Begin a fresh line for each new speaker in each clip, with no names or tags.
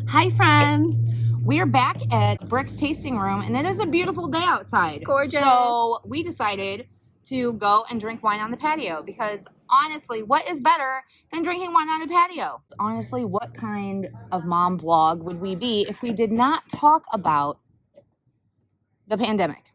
Hi, friends.
We are back at Brick's Tasting Room, and it is a beautiful day outside.
Gorgeous.
So we decided to go and drink wine on the patio because honestly, what is better than drinking wine on a patio? Honestly, what kind of mom vlog would we be if we did not talk about the pandemic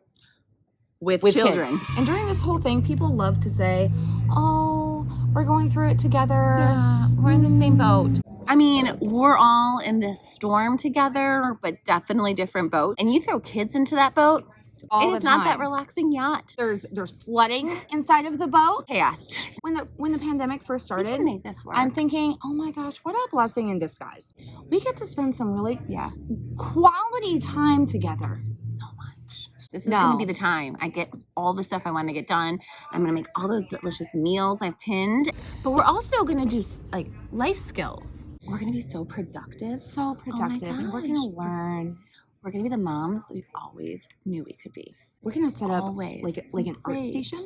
With children.
kids? And during this whole thing, people love to say, oh, we're going through it together.
Yeah, we're in the same boat. I mean, we're all in this storm together, but definitely different boats. And you throw kids into that boat,
All
it's
the
not that
time.
relaxing yacht.
There's flooding inside of the boat.
Chaos.
When the pandemic first
We
started,
can make this work.
I'm thinking, oh my gosh, what a blessing in disguise. We get to spend some really
yeah,
quality time together.
so much. This is going to be the time. I get all the stuff I want to get done. I'm going to make all those delicious meals I've pinned. But we're also going to do like life skills. We're going to be so productive.
So productive. And we're going to learn.
We're going to be the moms that we've always knew we could be.
We're going to set up
Always.
like an art station.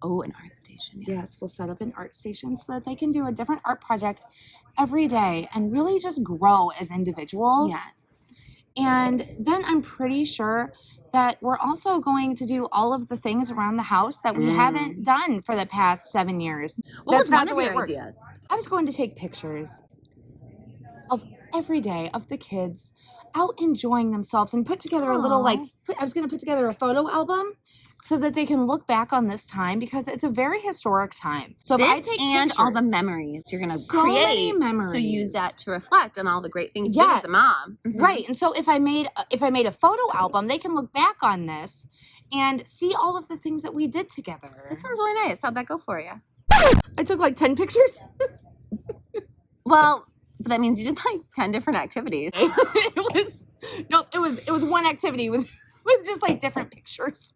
Oh, an art station.
Yes, we'll set up an art station so that they can do a different art project every day and really just grow as individuals.
Yes.
And then I'm pretty sure that we're also going to do all of the things around the house that we haven't done for the past 7 years.
What
That's
was
not
one
the
of
way
your
it works.
ideas?
I was going to take pictures of every day of the kids out enjoying themselves and put together a little I was going to put together a photo album so that they can look back on this time because it's a very historic time. So if I take
and
pictures,
all the memories you're going to
So many
create, so
memories.
use that to reflect on all the great things you did as a mom.
Right. And so if I made a photo album, they can look back on this and see all of the things that we did together.
That sounds really nice. How'd that go for you?
I took like 10 pictures.
Well, but that means you did like 10 different activities.
It was one activity with just like different pictures.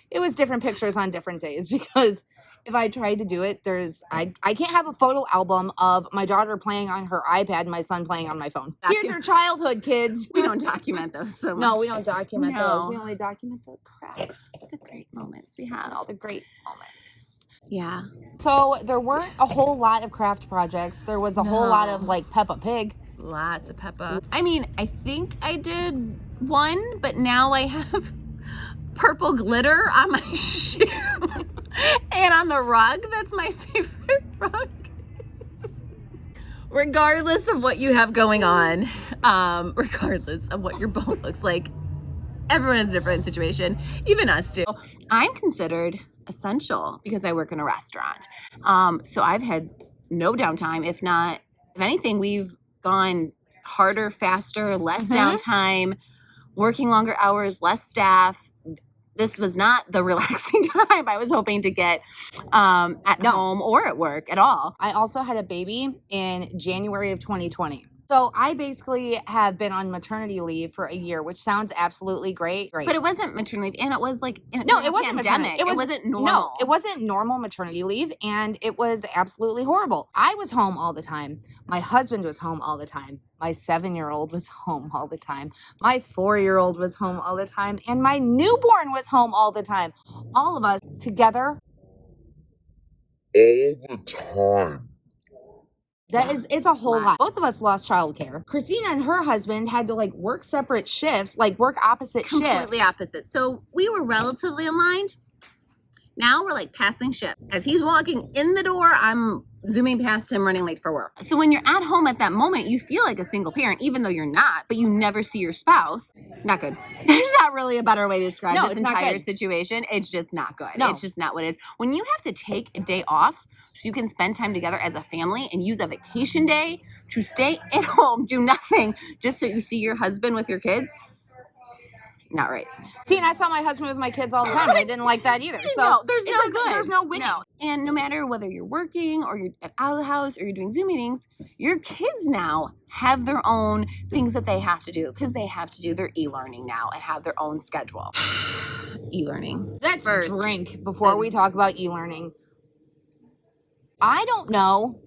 It was different pictures on different days because if I tried to do it, I can't have a photo album of my daughter playing on her iPad and my son playing on my phone. Here's your childhood, kids.
We don't document those so much.
No, we don't document
No.
those. We only document the crap.
The great moments we had.
All the great moments.
Yeah.
So there weren't a whole lot of craft projects. There was a whole lot of like Peppa Pig.
Lots of Peppa. I mean, I think I did one, but now I have purple glitter on my shoe and on the rug. That's my favorite rug. Regardless of what you have going on, regardless of what your boat looks like, everyone has a different situation, even us too. I'm considered essential because I work in a restaurant. So I've had no downtime. If anything, we've gone harder, faster, less downtime, working longer hours, less staff. This was not the relaxing time I was hoping to get at home or at work at all.
I also had a baby in January of 2020. So I basically have been on maternity leave for a year, which sounds absolutely great.
But it wasn't maternity leave, and it was like
it wasn't
pandemic.
It
wasn't normal.
No, it wasn't normal maternity leave, and it was absolutely horrible. I was home all the time. My husband was home all the time. My 7-year-old was home all the time. My 4-year-old was home all the time, and my newborn was home all the time. All of us together.
All the time.
It's a whole lot. Both of us lost childcare. Christina and her husband had to like work separate shifts, like work opposite shifts.
Completely opposite. So we were relatively aligned. Now we're like passing ship. As he's walking in the door, I'm zooming past him, running late for work. So when you're at home at that moment, you feel like a single parent, even though you're not, but you never see your spouse. Not good. There's not really a better way to describe this entire situation. It's just not good.
No.
It's just not what it is. When you have to take a day off so you can spend time together as a family and use a vacation day to stay at home, do nothing, just so you see your husband with your kids, not right.
See, and I saw my husband with my kids all the time, and I didn't like that either. So
no, there's no good.
There's no winning.
No. And no matter whether you're working or you're out of the house or you're doing Zoom meetings, your kids now have their own things that they have to do because they have to do their e-learning now and have their own schedule. E-learning.
Let's
First.
drink before we talk about e-learning. I don't know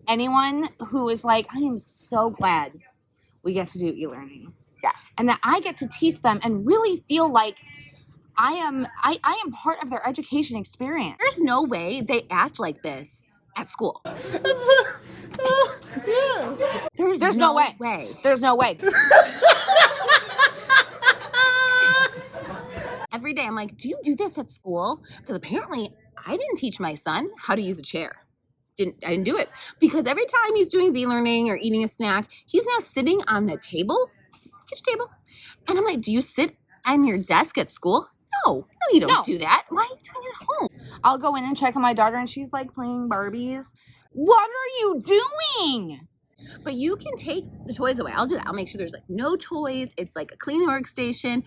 anyone who is like, I am so glad we get to do e-learning.
Yes.
And that I get to teach them and really feel like I am part of their education experience.
There's no way they act like this at school.
There's no way. There's no way.
Every day I'm like, do you do this at school? Because apparently I didn't teach my son how to use a chair. I didn't do it. Because every time he's doing Z-learning or eating a snack, he's now sitting on the table, kitchen table. And I'm like, do you sit on your desk at school? No, you don't do that. Why are you doing it at home?
I'll go in and check on my daughter and she's like playing Barbies. What are you doing?
But you can take the toys away. I'll do that. I'll make sure there's like no toys. It's like a clean workstation.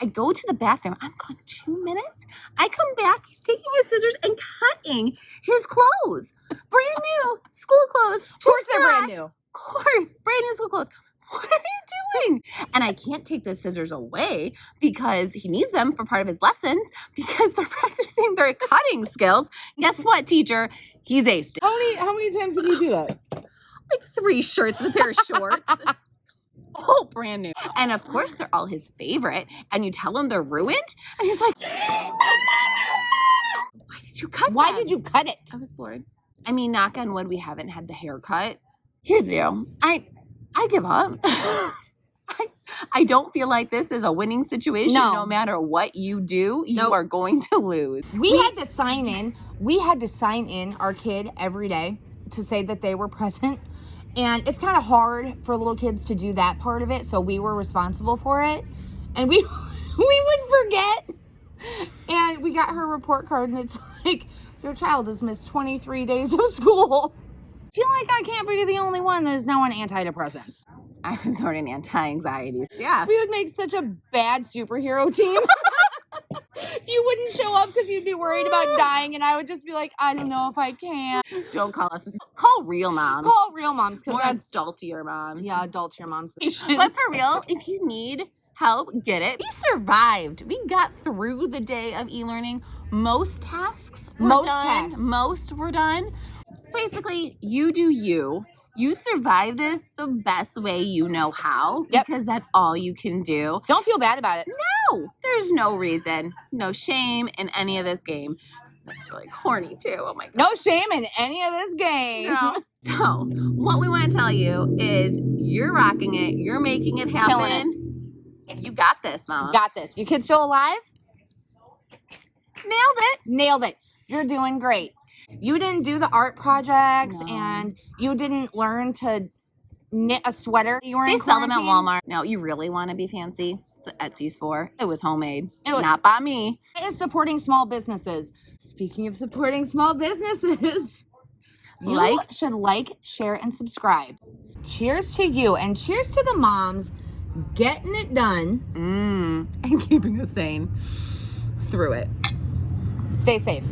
I go to the bathroom. I'm gone 2 minutes. I come back. He's taking his scissors and cutting his clothes. Brand new school clothes.
Of course they're brand new.
Of course. Brand new school clothes. What are you doing? And I can't take the scissors away because he needs them for part of his lessons because they're practicing their cutting skills. Guess what, teacher? He's aced it.
How many times did you do that?
Like 3 shirts and a pair of shorts. All brand new. And of course, they're all his favorite. And you tell him they're ruined. And he's like, why did you cut them?
Why did you cut it?
I was bored. I mean, knock on wood, we haven't had the haircut. Here's the deal. I give up. I don't feel like this is a winning situation. No matter what you do, you are going to lose.
We had to sign in. We had to sign in our kid every day to say that they were present. And it's kind of hard for little kids to do that part of it. So we were responsible for it. And we would forget. And we got her report card and it's like, your child has missed 23 days of school. I feel like I can't be the only one that is now on antidepressants.
I was on anti-anxieties. Yeah.
We would make such a bad superhero team. You wouldn't show up because you'd be worried about dying, and I would just be like, I don't know if I can.
Don't call us. Call real moms.
Call real moms because
that's adultier moms.
Yeah, adultier moms.
But for real, if you need help, get it. We survived. We got through the day of e-learning. Most tasks were done. Most were done. Basically, you do you. You survive this the best way you know how because that's all you can do.
Don't feel bad about it.
No, there's no reason, no shame in any of this game. That's really corny too. Oh my God.
No shame in any of this game.
No. So what we want to tell you is you're rocking it. You're making it happen.
Killing it.
You got this, Mama.
Got this. Your kid's still alive?
Nailed it.
Nailed it. You're doing great. You didn't do the art projects and you didn't learn to knit a sweater. You were in
sell them at Walmart. No, you really want to be fancy? That's what Etsy's for. It was homemade. It was not by me.
It is supporting small businesses. Speaking of supporting small businesses, you should like, share, and subscribe. Cheers to you and cheers to the moms getting it done.
And keeping us sane through it.
Stay safe.